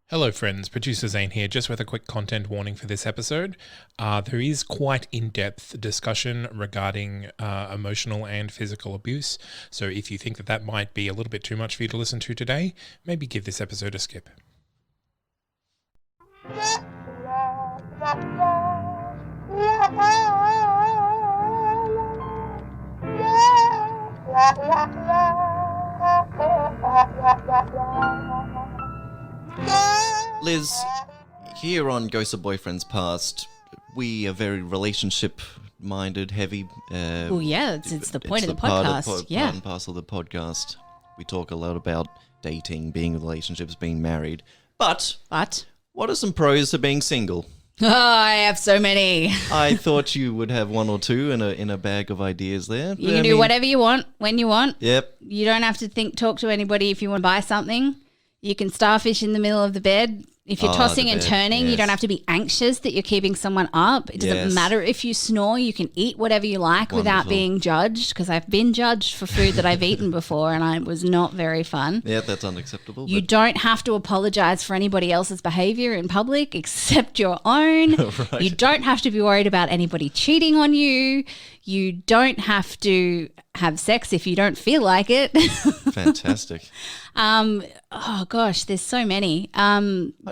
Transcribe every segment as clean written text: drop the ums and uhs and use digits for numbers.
Hello friends, producer Zane here, just with a quick content warning for this episode. There is quite in-depth discussion regarding emotional and physical abuse, so if you think that might be a little bit too much for you to listen to today, maybe give this episode a skip. Liz, here on Ghosts of Boyfriends Past, we are very relationship-minded, heavy. Well, yeah, it's the point of the part podcast. Part and parcel of the podcast. We talk a lot about dating, being in relationships, being married. But what are some pros to being single? Oh, I have so many. I thought you would have one or two in a bag of ideas there. You can do whatever you want, when you want. Yep. You don't have to talk to anybody if you want to buy something. You can starfish in the middle of the bed. If you're tossing and turning, yes. You don't have to be anxious that you're keeping someone up. It doesn't matter if you snore. You can eat whatever you like without being judged, because I've been judged for food that I've eaten before and it was not very fun. Yeah, that's unacceptable. You don't have to apologise for anybody else's behaviour in public except your own. Right. You don't have to be worried about anybody cheating on you. You don't have to have sex if you don't feel like it. Fantastic. Oh gosh, there's so many.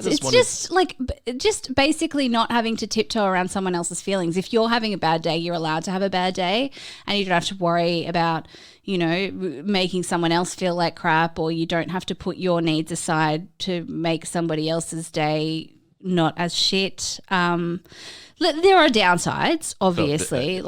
Just basically not having to tiptoe around someone else's feelings. If you're having a bad day, you're allowed to have a bad day, and you don't have to worry about, making someone else feel like crap, or you don't have to put your needs aside to make somebody else's day not as shit. There are downsides, obviously.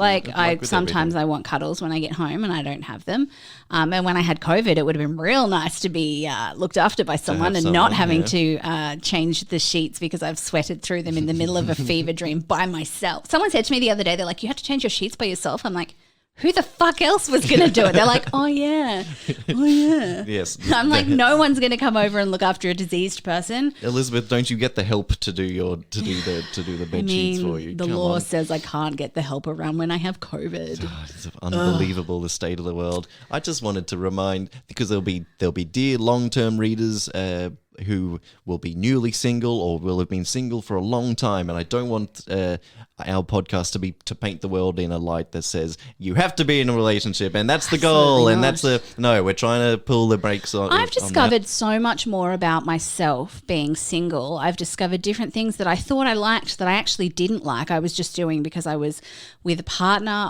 Sometimes I want cuddles when I get home and I don't have them. And when I had COVID, it would have been real nice to be looked after by someone and not having to change the sheets because I've sweated through them in the middle of a fever dream by myself. Someone said to me the other day, they're like, you had to change your sheets by yourself? I'm like, who the fuck else was going to do it? They're like, oh yeah. Yes. I'm like, no one's going to come over and look after a diseased person. Elizabeth, don't you get the help to do the bed sheets for you? The law says I can't get the help around when I have COVID. Oh, it's unbelievable, the state of the world. I just wanted to remind, because there'll be dear long-term readers who will be newly single or will have been single for a long time, and I don't want our podcast to paint the world in a light that says you have to be in a relationship and that's the goal. And that's no, we're trying to pull the brakes on. I've discovered so much more about myself being single. I've discovered different things that I thought I liked that I actually didn't like. I was just doing because I was with a partner.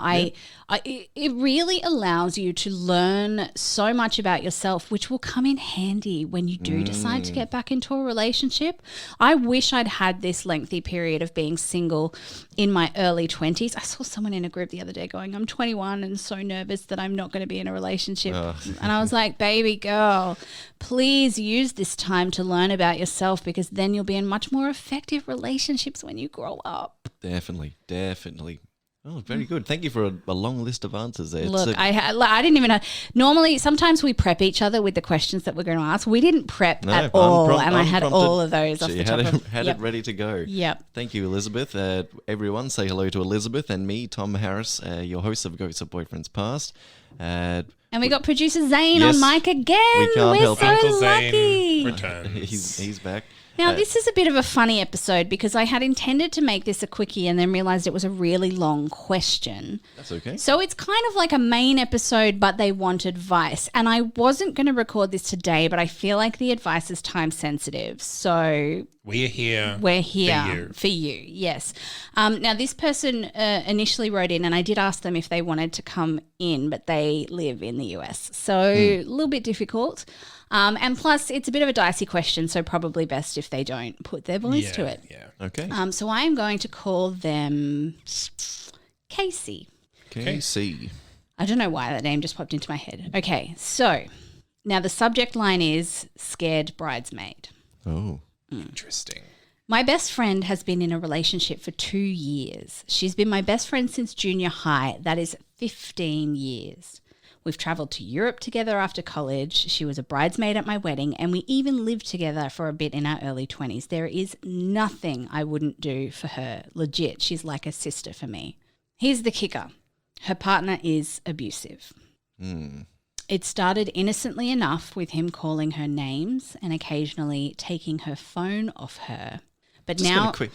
It really allows you to learn so much about yourself, which will come in handy when you do decide to get back into a relationship. I wish I'd had this lengthy period of being single in my early 20s. I saw someone in a group the other day going, I'm 21 and so nervous that I'm not going to be in a relationship. And I was like, baby girl, please use this time to learn about yourself, because then you'll be in much more effective relationships when you grow up. Definitely. Oh, very good. Thank you for a long list of answers there. Look, I didn't even know. Normally, sometimes we prep each other with the questions that we're going to ask. We didn't prep at all, and I had all of those off the top of had it ready to go. Yep. Thank you, Elizabeth. Everyone, say hello to Elizabeth and me, Tom Harris, your host of Ghosts of Boyfriends Past. And we got producer Zane on mic again. We can't We're help so Uncle lucky. Zane returns. He's back. Now, this is a bit of a funny episode because I had intended to make this a quickie and then realised it was a really long question. That's okay. So it's kind of like a main episode, but they want advice. And I wasn't going to record this today, but I feel like the advice is time sensitive. So We're here for you. Yes. Now, this person initially wrote in, and I did ask them if they wanted to come in, but they live in the US. So a little bit difficult. And plus, it's a bit of a dicey question, so probably best if they don't put their voice to it. Yeah. Okay. So I am going to call them Casey. Casey. I don't know why that name just popped into my head. Okay, so now the subject line is scared bridesmaid. Oh. Interesting. My best friend has been in a relationship for 2 years. She's been my best friend since junior high. That is 15 years. We've travelled to Europe together after college. She was a bridesmaid at my wedding, and we even lived together for a bit in our early 20s. There is nothing I wouldn't do for her. Legit, she's like a sister for me. Here's the kicker. Her partner is abusive. It started innocently enough with him calling her names and occasionally taking her phone off her. But Just now, got a quick,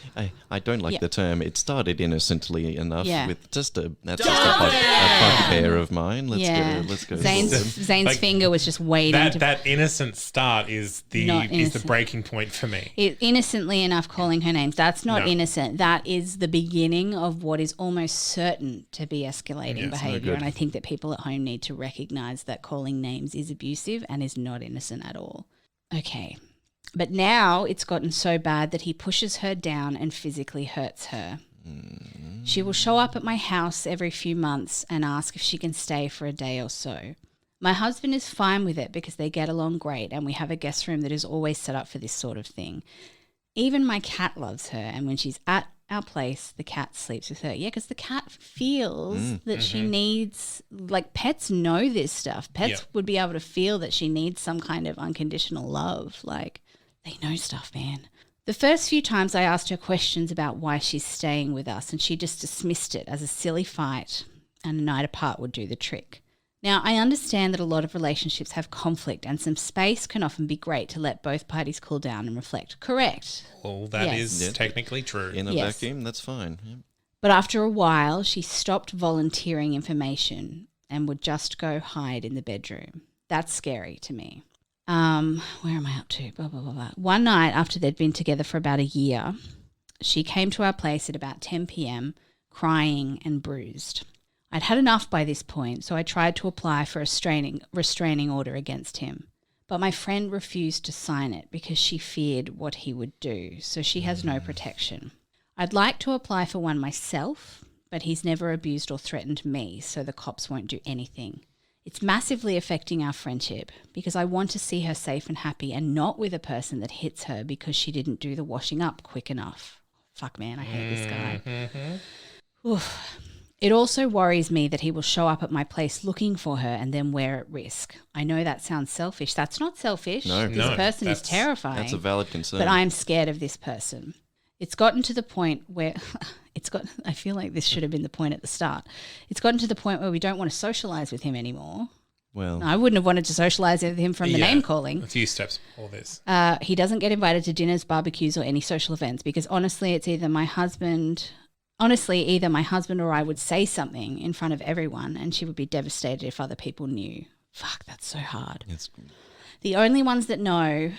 I don't like the term. It started innocently enough with that's just a bugbear of mine. Let's go. Zane's finger was just waiting. That innocent start is the breaking point for me. Innocently enough calling her names. That's not innocent. That is the beginning of what is almost certain to be escalating behaviour. And I think that people at home need to recognise that calling names is abusive and is not innocent at all. Okay. But now it's gotten so bad that he pushes her down and physically hurts her. She will show up at my house every few months and ask if she can stay for a day or so. My husband is fine with it because they get along great and we have a guest room that is always set up for this sort of thing. Even my cat loves her, and when she's at our place, the cat sleeps with her. Yeah, because the cat feels that she needs, like, pets know this stuff. Pets would be able to feel that she needs some kind of unconditional love. Like, they know stuff, man. The first few times I asked her questions about why she's staying with us, and she just dismissed it as a silly fight, and a night apart would do the trick. Now, I understand that a lot of relationships have conflict, and some space can often be great to let both parties cool down and reflect. Correct. Well, that is technically true. In a vacuum, that's fine. Yep. But after a while, she stopped volunteering information and would just go hide in the bedroom. That's scary to me. Where am I up to? Blah, blah, blah, blah. One night after they'd been together for about a year, she came to our place at about 10 p.m, crying and bruised. I'd had enough by this point, so I tried to apply for a restraining order against him. But my friend refused to sign it because she feared what he would do, so she has no protection. I'd like to apply for one myself, but he's never abused or threatened me, so the cops won't do anything. It's massively affecting our friendship because I want to see her safe and happy and not with a person that hits her because she didn't do the washing up quick enough. Fuck, man, I hate this guy. Oof. It also worries me that he will show up at my place looking for her and then we're at risk. I know that sounds selfish. That's not selfish. This person is terrifying. That's a valid concern. But I'm scared of this person. It's gotten to the point where I feel like this should have been the point at the start. It's gotten to the point where we don't want to socialise with him anymore. Well, I wouldn't have wanted to socialise with him from the name calling. A few steps before this. He doesn't get invited to dinners, barbecues, or any social events because honestly, it's either my husband or I would say something in front of everyone and she would be devastated if other people knew. Fuck, that's so hard. The only ones that know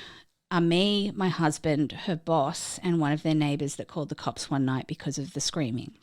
are me, my husband, her boss, and one of their neighbours that called the cops one night because of the screaming.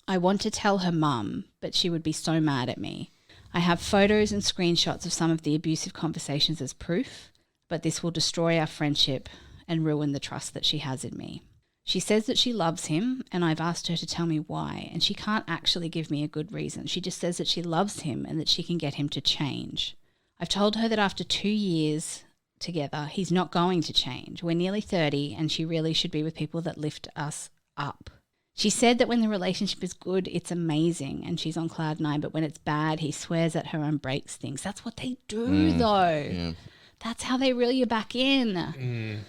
I want to tell her mum, but she would be so mad at me. I have photos and screenshots of some of the abusive conversations as proof, but this will destroy our friendship and ruin the trust that she has in me. She says that she loves him, and I've asked her to tell me why, and she can't actually give me a good reason. She just says that she loves him and that she can get him to change. I've told her that after 2 years together, he's not going to change. We're nearly 30, and she really should be with people that lift us up. She said that when the relationship is good, it's amazing, and she's on cloud 9, but when it's bad, he swears at her and breaks things. That's what they do, though. Yeah. That's how they reel you back in.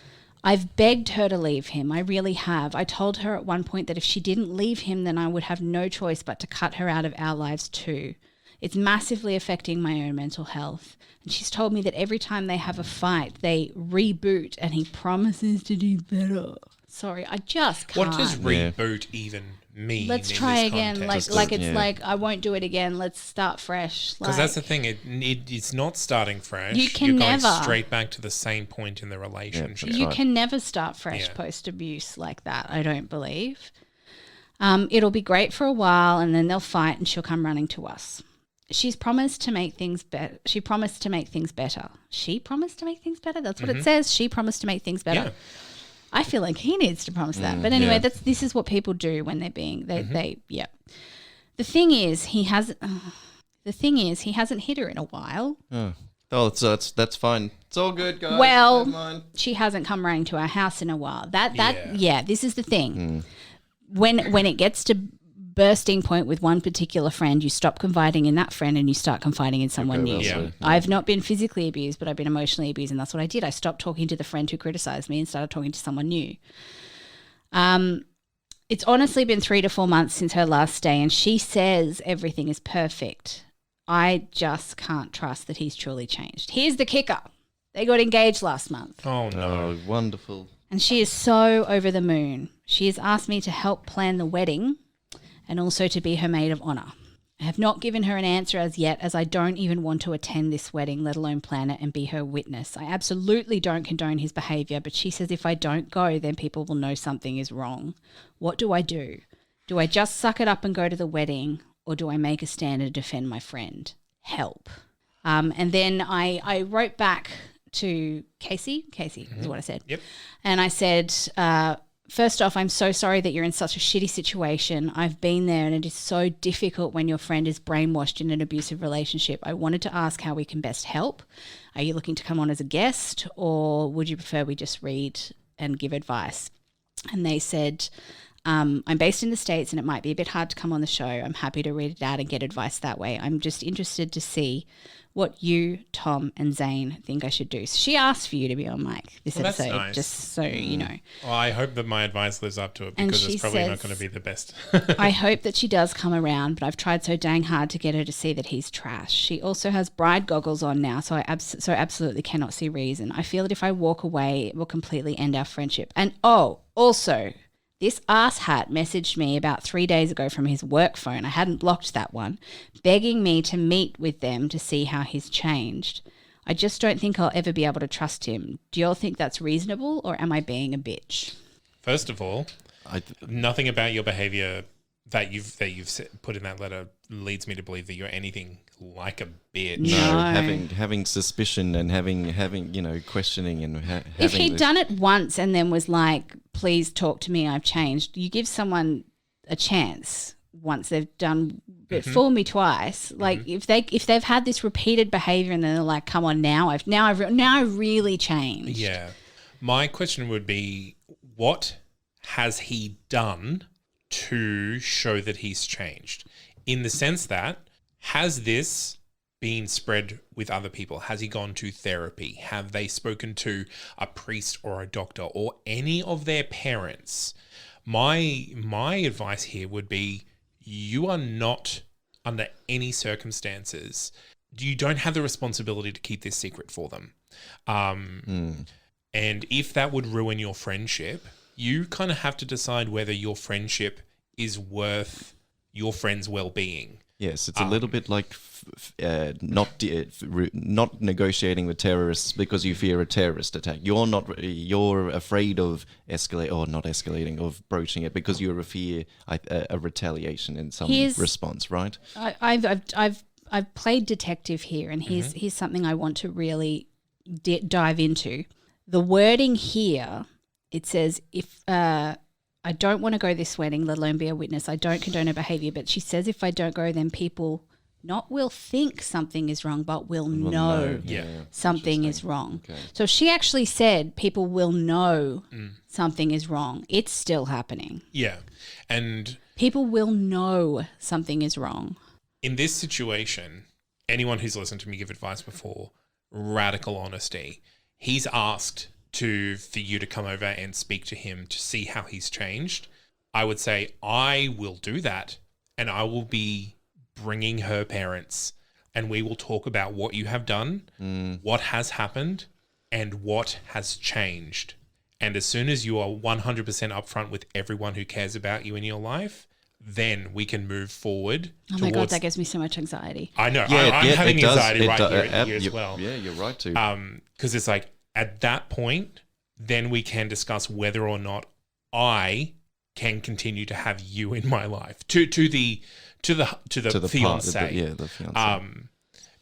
I've begged her to leave him. I really have. I told her at one point that if she didn't leave him, then I would have no choice but to cut her out of our lives too. It's massively affecting my own mental health. And she's told me that every time they have a fight, they reboot and he promises to do better. Sorry, I just can't. What does reboot even mean? Let's try again. Like I won't do it again. Let's start fresh. Because that's the thing. It's not starting fresh. You're going straight back to the same point in the relationship. You can never start fresh post-abuse like that, I don't believe. It'll be great for a while and then they'll fight and she'll come running to us. She's promised to make things better. She promised to make things better. She promised to make things better? That's what it says. She promised to make things better. Yeah. I feel like he needs to promise that. But anyway, this is what people do when they're being The thing is he hasn't hit her in a while. Oh, that's fine. It's all good, guys. Well, she hasn't come running to our house in a while. This is the thing. When it gets to bursting point with one particular friend, you stop confiding in that friend and you start confiding in someone new. Yeah. I've not been physically abused, but I've been emotionally abused, and that's what I did. I stopped talking to the friend who criticized me and started talking to someone new. It's honestly been 3 to 4 months since her last day, and she says everything is perfect. I just can't trust that he's truly changed. Here's the kicker. They got engaged last month. Oh, no. Oh, wonderful. And she is so over the moon. She has asked me to help plan the wedding and also to be her maid of honour. I have not given her an answer as yet, as I don't even want to attend this wedding, let alone plan it and be her witness. I absolutely don't condone his behaviour, but she says if I don't go, then people will know something is wrong. What do I do? Do I just suck it up and go to the wedding, or do I make a stand and defend my friend? Help. And then I wrote back to Casey is what I said. Yep. And I said, first off, I'm so sorry that you're in such a shitty situation. I've been there, and it is so difficult when your friend is brainwashed in an abusive relationship. I wanted to ask how we can best help. Are you looking to come on as a guest, or would you prefer we just read and give advice? And they said, I'm based in the States and it might be a bit hard to come on the show. I'm happy to read it out and get advice that way. I'm just interested to see what you, Tom, and Zane think I should do. So she asked for you to be on mic this Well, that's episode, nice. just so you know. Well, I hope that my advice lives up to it, And because she it's probably not says- going to be the best. I hope that she does come around, but I've tried so dang hard to get her to see that he's trash. She also has bride goggles on now, so I absolutely cannot see reason. I feel that if I walk away, it will completely end our friendship. And also, this asshat messaged me about 3 days ago from his work phone. I hadn't blocked that one, begging me to meet with them to see how he's changed. I just don't think I'll ever be able to trust him. Do you all think that's reasonable, or am I being a bitch? First of all, I, nothing about your behavior that you've put in that letter leads me to believe that you're anything like a bitch. No. having suspicion and having questioning and having If he'd this- done it once and then was like, please talk to me, I've changed, you give someone a chance once they've done it. Fool me twice. Like if they've had this repeated behavior and then they're like, come on, now I really changed. Yeah. My question would be, what has he done to show that he's changed? In the sense that, has this been spread with other people? Has he gone to therapy? Have they spoken to a priest or a doctor or any of their parents? My advice here would be, you are not, under any circumstances, you don't have the responsibility to keep this secret for them. And if that would ruin your friendship, you kind of have to decide whether your friendship is worth your friend's well-being. Yes, it's a little bit like not negotiating with terrorists because you fear a terrorist attack. You're afraid of of broaching it because you're fear a retaliation in some response, right? I've played detective here, and here's something I want to really dive into. The wording here, it says, if I don't want to go this wedding, let alone be a witness. I don't condone her behaviour, but she says if I don't go, then people not will think something is wrong, but will know something is wrong. Okay. So if she actually said people will know something is wrong, it's still happening. Yeah. And People will know something is wrong. in this situation, anyone who's listened to me give advice before, radical honesty. He's asked for you to come over and speak to him to see how he's changed. I would say I will do that, and I will be bringing her parents, and we will talk about what you have done, what has happened, and what has changed. And as soon as you are 100% upfront with everyone who cares about you in your life, then we can move forward. Oh my God, that gives me so much anxiety. I know. Yeah, I'm having it does. anxiety right here you- as well. Yeah, you're right too. Because it's like, at that point, then we can discuss whether or not I can continue to have you in my life to the fiance. The fiance.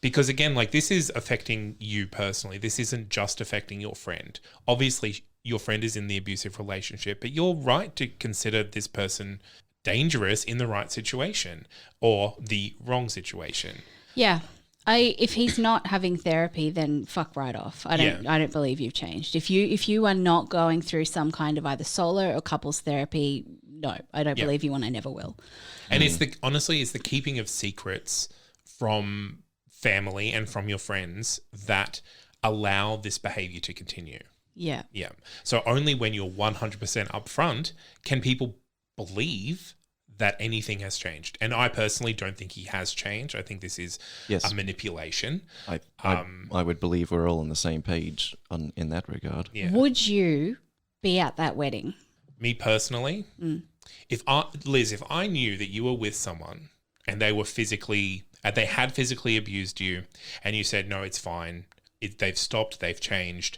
Because again, like, this is affecting you personally. This isn't just affecting your friend. Obviously, your friend is in the abusive relationship, but you're right to consider this person dangerous in the right situation or the wrong situation. Yeah. If he's not having therapy, then fuck right off. I don't believe you've changed. If you are not going through some kind of either solo or couples therapy, no, I don't believe you, and I never will. And it's the keeping of secrets from family and from your friends that allow this behavior to continue. Yeah. Yeah. So only when you're 100% upfront can people believe that anything has changed. And I personally don't think he has changed. I think this is Yes. a manipulation. I would believe we're all on the same page in that regard. Yeah. Would you be at that wedding? Me personally, if I knew that you were with someone and they had physically abused you, and you said, no, it's fine, they've stopped, they've changed,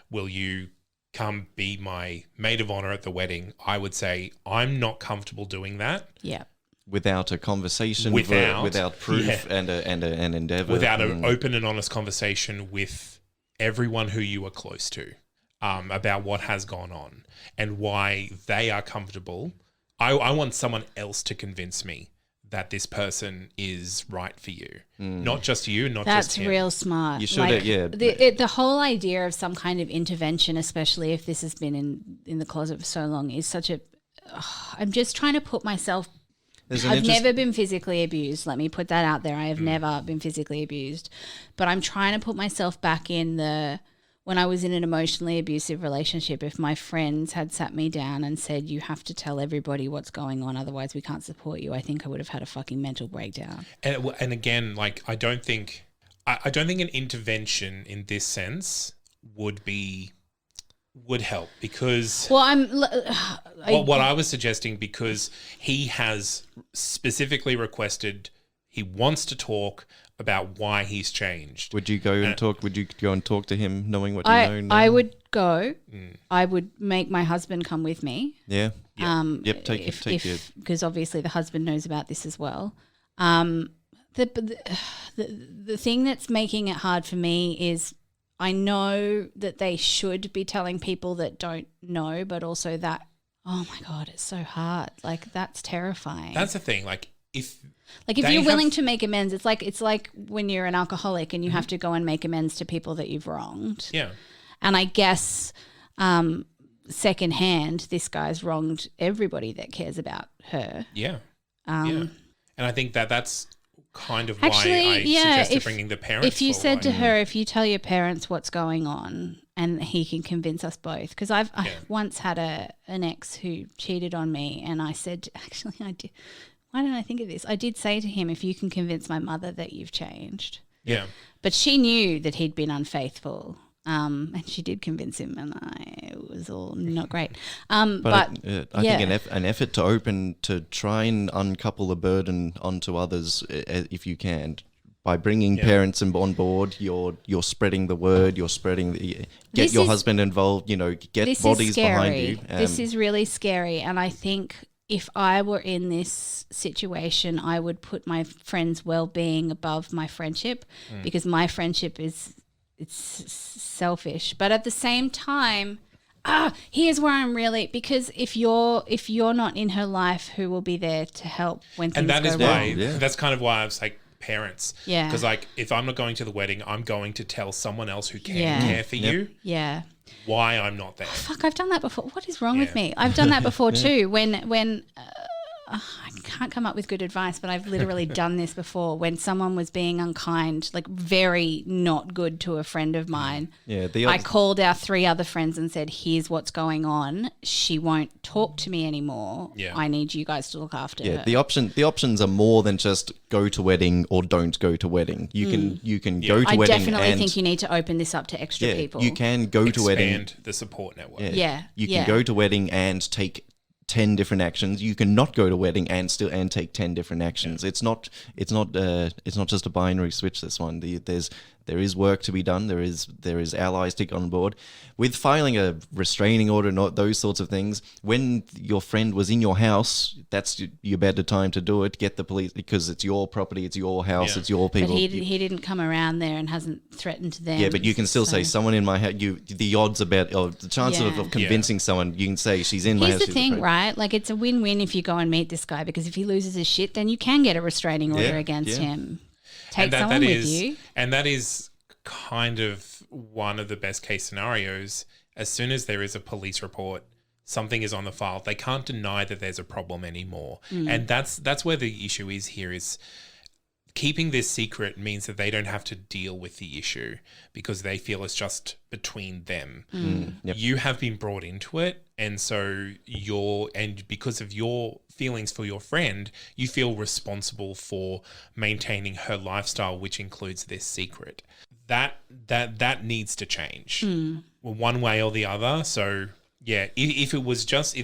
will you come be my maid of honor at the wedding? I would say I'm not comfortable doing that. Yeah. Without a conversation, without proof and an endeavor, without an open and honest conversation with everyone who you are close to about what has gone on and why they are comfortable. I want someone else to convince me that this person is right for you, not just you, not That's just him. real smart. You should, The whole idea of some kind of intervention, especially if this has been in the closet for so long, is such a. I'm just trying to put myself. I've never been physically abused. Let me put that out there. I have never been physically abused, but I'm trying to put myself back in when I was in an emotionally abusive relationship. If my friends had sat me down and said, you have to tell everybody what's going on, otherwise we can't support you, I think I would have had a fucking mental breakdown. And again, like, I don't think an intervention in this sense would help, because what I was suggesting, because he has specifically requested, he wants to talk about why he's changed. Would you go and talk? Would you go and talk to him, knowing what you know now? I would go. I would make my husband come with me. Yeah. Yep. Take it, because obviously the husband knows about this as well. The thing that's making it hard for me is I know that they should be telling people that don't know, but also that, oh my God, it's so hard. Like, that's terrifying. That's the thing. Like, if you're willing to make amends, it's like when you're an alcoholic and you have to go and make amends to people that you've wronged. Yeah. And I guess secondhand, this guy's wronged everybody that cares about her. Yeah. And I think that's kind of why I suggested bringing the parents. If you said to her, if you tell your parents what's going on, and he can convince us both, because I once had an ex who cheated on me, and I said, actually, I did. Why didn't I think of this? I did say to him, if you can convince my mother that you've changed. Yeah. But she knew that he'd been unfaithful. And she did convince him, and it was all not great. I think an effort to try and uncouple the burden onto others, if you can, by bringing parents on board, you're spreading the word, you're spreading get your husband involved, get bodies behind you. This is really scary, and I think if I were in this situation, I would put my friend's well-being above my friendship, because my friendship it's selfish. But at the same time, here's where I'm really, because if you're not in her life, who will be there to help when things go wrong? That's kind of why I was like, parents. Yeah. Because like, if I'm not going to the wedding, I'm going to tell someone else who can care for you. Yeah. Why I'm not there. Fuck, I've done that before. What is wrong with me? I've done that before too. When I can't come up with good advice, but I've literally done this before. When someone was being unkind, like very not good to a friend of mine, I called our 3 other friends and said, here's what's going on. She won't talk to me anymore. Yeah. I need you guys to look after her. The options are more than just go to wedding or don't go to wedding. You can go to wedding. I definitely think you need to open this up to extra people. You can go to wedding. Expand the support network. You can go to wedding and take 10 different actions. You can not go to wedding and take 10 different actions. It's not just a binary switch, this one. There is work to be done. There is allies to get on board. With filing a restraining order, not those sorts of things, when your friend was in your house, that's your better time to do it. Get the police, because it's your property, it's your house, it's your people. But he didn't come around there and hasn't threatened them. Yeah, but you can still say someone in my house. The odds about the chance of convincing someone, you can say she's in my house. Here's the thing, right? Like, it's a win-win if you go and meet this guy, because if he loses his shit, then you can get a restraining order against him. Take someone with you. And that is kind of one of the best case scenarios. As soon as there is a police report, something is on the file, they can't deny that there's a problem anymore. And that's where the issue is here, is keeping this secret means that they don't have to deal with the issue because they feel it's just between them. You have been brought into it, And so because of your feelings for your friend, you feel responsible for maintaining her lifestyle, which includes this secret. That needs to change one way or the other. So yeah, if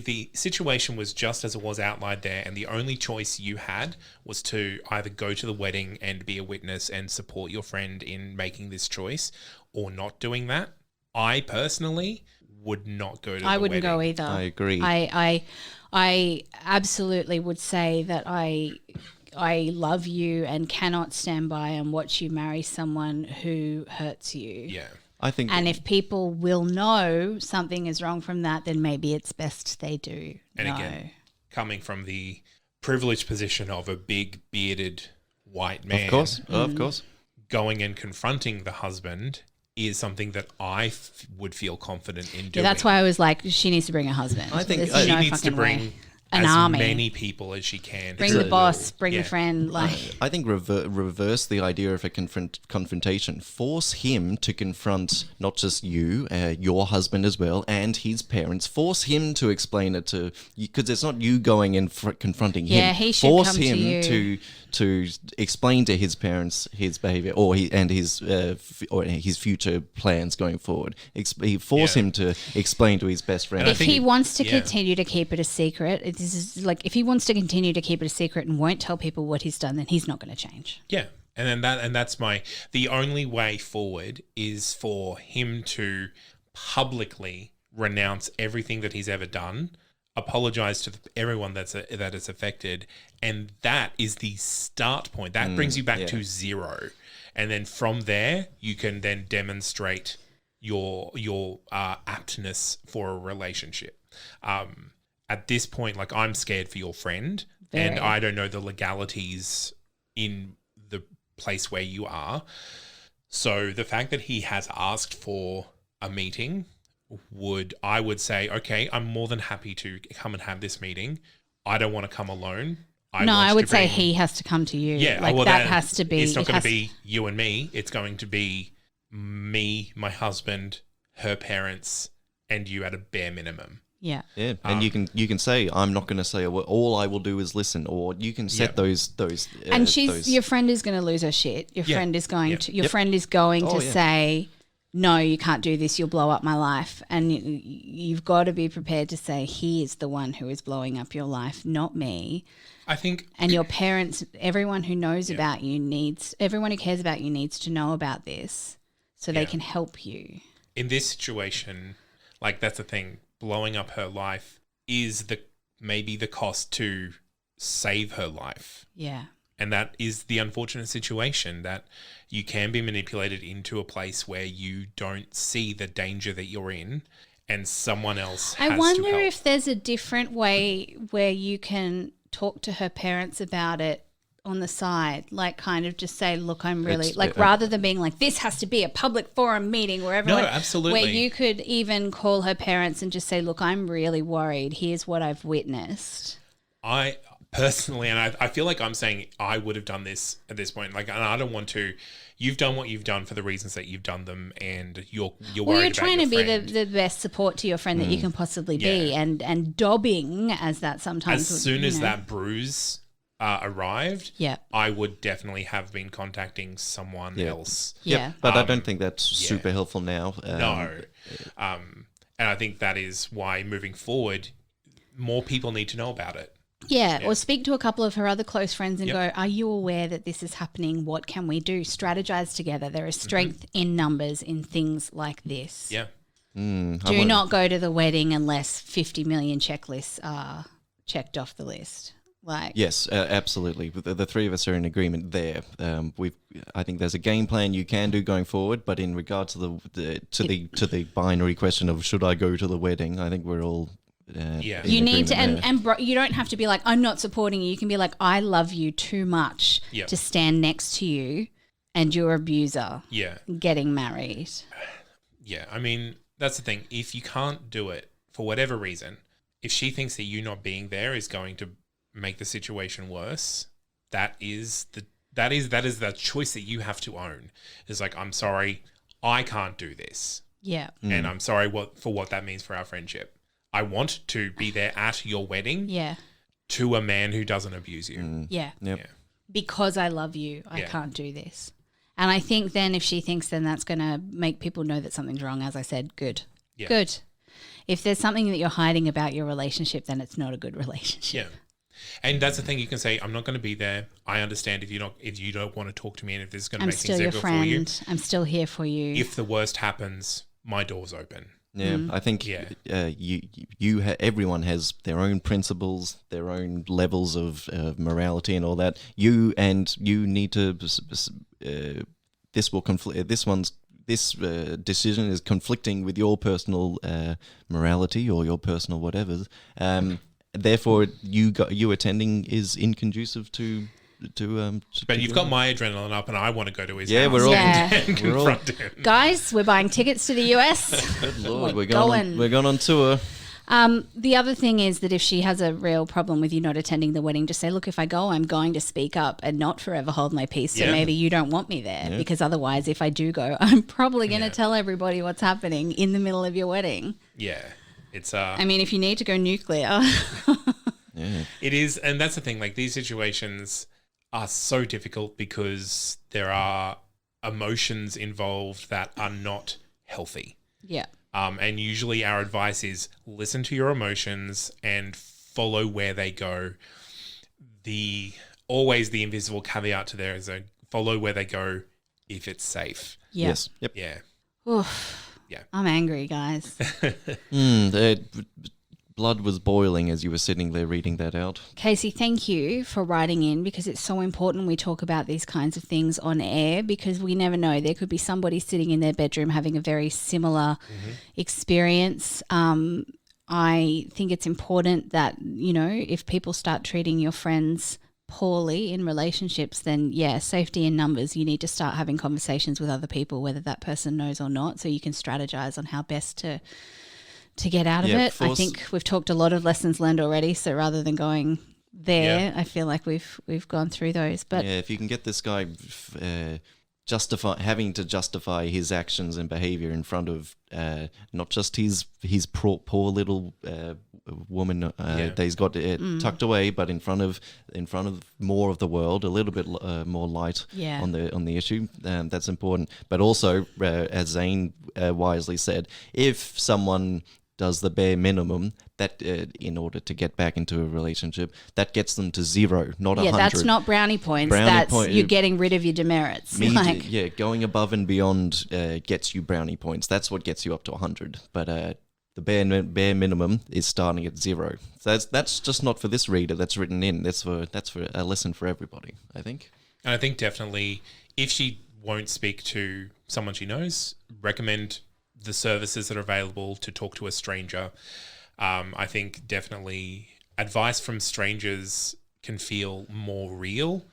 the situation was just as it was outlined there, and the only choice you had was to either go to the wedding and be a witness and support your friend in making this choice, or not doing that, I personally would not go to the wedding. I wouldn't go either. I agree. I absolutely would say that I love you and cannot stand by and watch you marry someone who hurts you. Yeah. I think, And if people will know something is wrong from that, then maybe it's best they do. And again, coming from the privileged position of a big bearded white man, of course, going and confronting the husband is something that I would feel confident in doing. Yeah, that's why I was like, she needs to bring a husband. I think There's she no needs to fucking bring way. An as army. many people as she can. Bring the boss, bring the friend. I think reverse the idea of a confrontation. Force him to confront not just you, your husband as well, and his parents. Force him to explain it to you, because it's not you going and confronting him. Yeah, he should force come to him you. to explain to his parents his behavior or his future plans going forward. Force him to explain to his best friend. If he wants to continue to keep it a secret, this is like if he wants to continue to keep it a secret and won't tell people what he's done, then he's not going to change. Yeah. And then that's the only way forward is for him to publicly renounce everything that he's ever done, apologize to everyone that is affected, and that is the start point. That brings you back to zero. And then from there, you can then demonstrate your aptness for a relationship. At this point, like, I'm scared for your friend, and I don't know the legalities in the place where you are. So the fact that he has asked for a meeting I would say, okay, I'm more than happy to come and have this meeting. I don't want to come alone. I would say he has to come to you. Yeah, like well, that has to be. It's not going to be you and me. It's going to be me, my husband, her parents, and you at a bare minimum. Yeah. Yeah, and you can say, I'm not going to say a word. All I will do is listen, or you can set those. And your friend is going to lose her shit. Your friend is going to. Your friend is going to say, no, you can't do this. You'll blow up my life. And you've got to be prepared to say, he is the one who is blowing up your life, not me. I think. And your parents, everyone who knows about you everyone who cares about you needs to know about this so they can help you. In this situation, like, that's the thing. Blowing up her life is maybe the cost to save her life. Yeah. And that is the unfortunate situation, that you can be manipulated into a place where you don't see the danger that you're in, and someone else has to help. I wonder if there's a different way where you can talk to her parents about it on the side, like kind of just say, look, I'm really rather than being like, this has to be a public forum meeting where everyone, absolutely, where you could even call her parents and just say, look, I'm really worried. Here's what I've witnessed. I personally, and I feel like I'm saying I would have done this at this point. Like, and I don't want to. You've done what you've done for the reasons that you've done them, and you're worried about your friend. You're trying to be the best support to your friend that you can possibly be, and dobbing as that sometimes. As soon as that bruise arrived, yeah, I would definitely have been contacting someone else. Yeah, but I don't think that's super helpful now. No, and I think that is why moving forward, more people need to know about it. Yeah, or speak to a couple of her other close friends and go, are you aware that this is happening? What can we do? Strategize together. There is strength in numbers in things like this. Yeah. Do not go to the wedding unless 50 million checklists are checked off the list. Like, yes, absolutely. The three of us are in agreement there. I think there's a game plan you can do going forward, but in regard to the binary question of should I go to the wedding, I think we're all you need to, and you don't have to be like, I'm not supporting you. You can be like, I love you too much to stand next to you and your abuser getting married. Yeah, I mean, that's the thing. If you can't do it for whatever reason, if she thinks that you not being there is going to make the situation worse, that is the choice that you have to own. It's like, I'm sorry, I can't do this. Yeah. And I'm sorry for what that means for our friendship. I want to be there at your wedding Yeah. to a man who doesn't abuse you. Yeah. Yep. Yeah. Because I love you, I Yeah. can't do this. And I think then if she thinks then that's going to make people know that something's wrong, as I said, good. Yeah. Good. If there's something that you're hiding about your relationship, then it's not a good relationship. Yeah. And that's the thing, you can say, I'm not going to be there. I understand if you don't want to talk to me and if this is going to I'm make still things your difficult for you. friend. I'm still here for you. If the worst happens, my door's open. Yeah, I think everyone has their own principles, their own levels of morality and all that. You need to. This will conflict. This decision is conflicting with your personal morality or your personal whatever. Therefore, you attending is inconducive to. But you've got my adrenaline up, and I want to go to his Yeah, house we're all- Yeah. and confront him. Guys, we're buying tickets to the US. Good Lord, We're we're going on tour. The other thing is that if she has a real problem with you not attending the wedding, just say, look, if I go, I'm going to speak up and not forever hold my peace. So Yeah. maybe you don't want me there because otherwise, if I do go, I'm probably going to Yeah. tell everybody what's happening in the middle of your wedding. Yeah. It's I mean, if you need to go nuclear. Yeah. It is, and that's the thing, like these situations are so difficult because there are emotions involved that are not healthy. Yeah. And usually our advice is listen to your emotions and follow where they go. Always the invisible caveat to there is a follow where they go if it's safe. Yeah. Yes. Yep. Yeah. Oof. Yeah. I'm angry, guys. Blood was boiling as you were sitting there reading that out. Casey, thank you for writing in because it's so important we talk about these kinds of things on air because we never know. There could be somebody sitting in their bedroom having a very similar experience. I think it's important that, if people start treating your friends poorly in relationships, then safety in numbers. You need to start having conversations with other people, whether that person knows or not, so you can strategize on how best to get out of it. I think we've talked a lot of lessons learned already. So rather than going there, I feel like we've gone through those. But if you can get this guy having to justify his actions and behavior in front of not just his poor little woman that he's got tucked away, but in front of more of the world, a little bit more light on the issue. That's important. But also, as Zane wisely said, if someone does the bare minimum, that in order to get back into a relationship, that gets them to 0, not 100. Yeah, that's not brownie points. You're getting rid of your demerits. Going above and beyond gets you brownie points. That's what gets you up to 100. But the bare minimum is starting at 0. So that's just not for this reader that's written in. That's for a lesson for everybody, I think. And I think definitely if she won't speak to someone she knows, recommend the services that are available to talk to a stranger. I think definitely advice from strangers can feel more real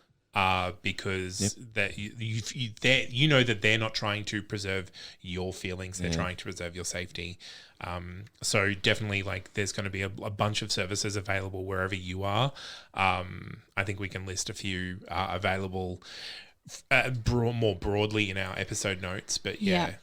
because that you know that they're not trying to preserve your feelings; they're trying to preserve your safety. So definitely, like, there's going to be a bunch of services available wherever you are. I think we can list a few available. More broadly in our episode notes, but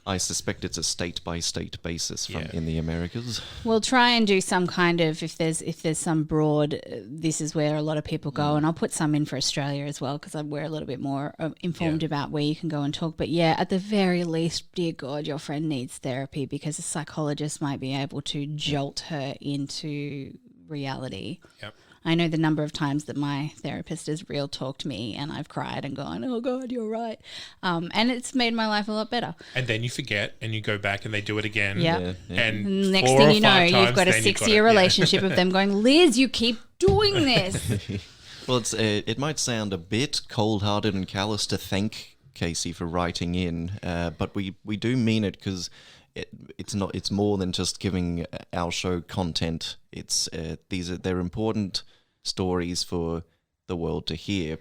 I suspect it's a state-by-state basis in the Americas. We'll try and do some kind of, if there's some broad, this is where a lot of people go, and I'll put some in for Australia as well because we're a little bit more informed about where you can go and talk. But at the very least, dear God, your friend needs therapy because a psychologist might be able to jolt her into reality. Yep. I know the number of times that my therapist has real talked me and I've cried and gone, oh God, you're right. And it's made my life a lot better. And then you forget and you go back and they do it again. Yep. And next 4 thing or you know, 5 times, you've got a then you've 6-year relationship of them going, Liz, you keep doing this. Well, it might sound a bit cold-hearted and callous to thank Casey for writing in, but we do mean it because it's more than just giving our show content. They're important stories for the world to hear,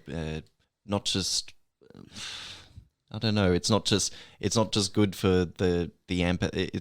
not just I don't know. It's not just good for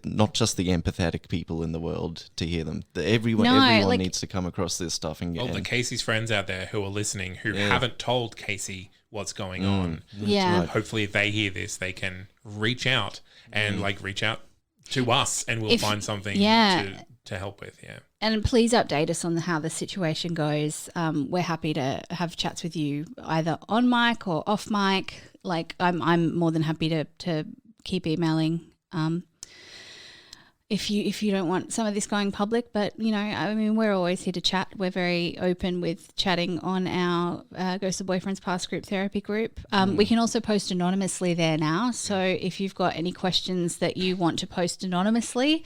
not just the empathetic people in the world to hear them. Everyone needs to come across this stuff and the Casey's friends out there who are listening who haven't told Casey what's going on. Yeah. Right. Hopefully, if they hear this, they can reach out and reach out to us, and we'll find something. Yeah. help with. Yeah. And please update us on how the situation goes. We're happy to have chats with you either on mic or off mic. Like I'm more than happy to keep emailing. If you don't want some of this going public, but I mean, we're always here to chat. We're very open with chatting on our Ghost of Boyfriends Past group therapy group. We can also post anonymously there now. So if you've got any questions that you want to post anonymously,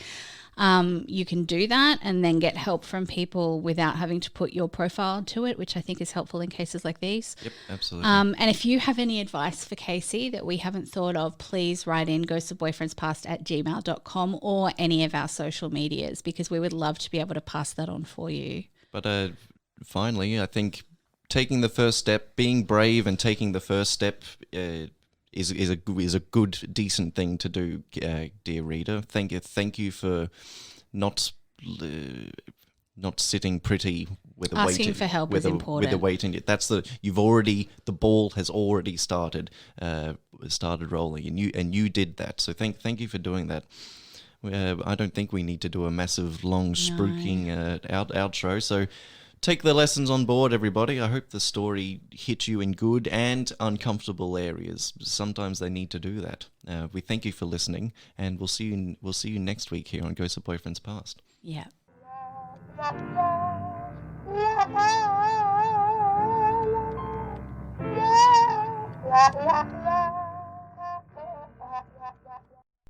you can do that and then get help from people without having to put your profile to it, which I think is helpful in cases like these. Yep, absolutely. And if you have any advice for Casey that we haven't thought of, please write in ghostofboyfriendspast@gmail.com or any of our social medias, because we would love to be able to pass that on for you. But finally, I think taking the first step, being brave and taking the first step is a good, decent thing to do, dear reader. Thank you for not sitting pretty with a asking for help is important. With the waiting. The ball has already started rolling, and you did that. So thank you for doing that. I don't think we need to do a massive long spruiking outro. So take the lessons on board, everybody. I hope the story hit you in good and uncomfortable areas. Sometimes they need to do that. We thank you for listening, and we'll see you next week here on Ghosts of Boyfriends Past. Yeah. Yeah.